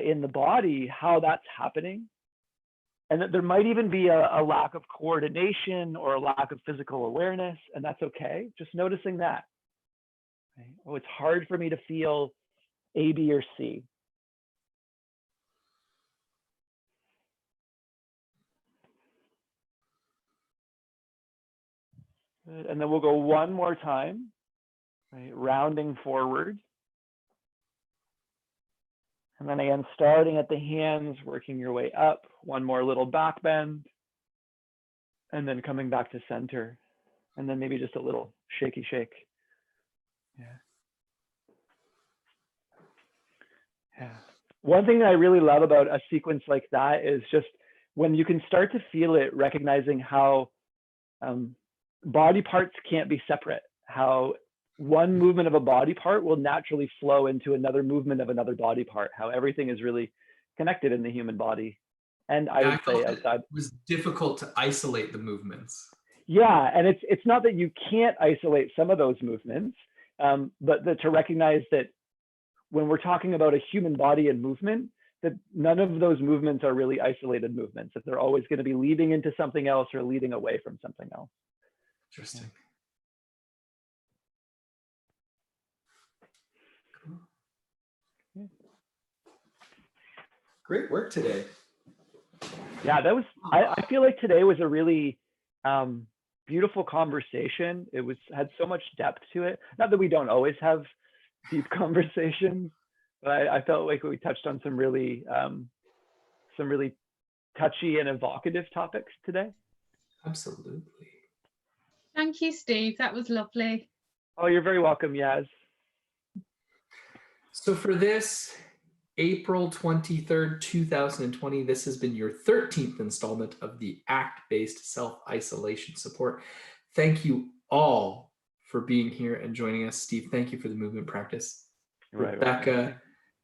in the body how that's happening. And that there might even be a lack of coordination or a lack of physical awareness, and that's okay. Just noticing that. Right? Oh, it's hard for me to feel A, B, or C. Good. And then we'll go one more time, right? Rounding forward. And then again, starting at the hands, working your way up, one more little back bend, and then coming back to center. And then maybe just a little shaky shake. Yeah. Yeah. One thing that I really love about a sequence like that is just when you can start to feel it, recognizing how body parts can't be separate, how one movement of a body part will naturally flow into another movement of another body part, how everything is really connected in the human body. And I would say outside. It was difficult to isolate the movements. Yeah, and it's not that you can't isolate some of those movements, but to recognize that when we're talking about a human body and movement, that none of those movements are really isolated movements, that they're always going to be leading into something else or leading away from something else. Interesting. Cool. Great work today. Yeah, that was, I feel like today was a really beautiful conversation. It had so much depth to it. Not that we don't always have deep conversations, but I felt like we touched on some really touchy and evocative topics today. Absolutely. Thank you, Steve. That was lovely. Oh, you're very welcome, Yaz. So for this April 23rd, 2020, this has been your 13th installment of the ACT-based self-isolation support. Thank you all for being here and joining us. Steve, thank you for the movement practice. Right, Rebecca,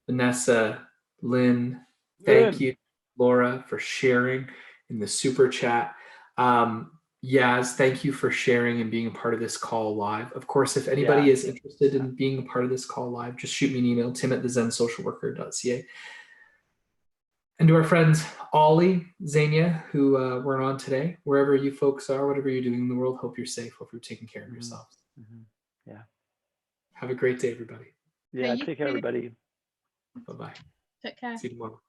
Vanessa, Lynn, thank you. Laura, for sharing in the super chat. Yaz, thank you for sharing and being a part of this call live. Of course, if anybody is interested in being a part of this call live, just shoot me an email, tim@thezensocialworker.ca. And to our friends, Ollie, Zania, who weren't on today, wherever you folks are, whatever you're doing in the world, hope you're safe, hope you're taking care of yourselves. Yeah. Have a great day, everybody. Yeah, take care, everybody. Bye-bye. Take care. See you tomorrow.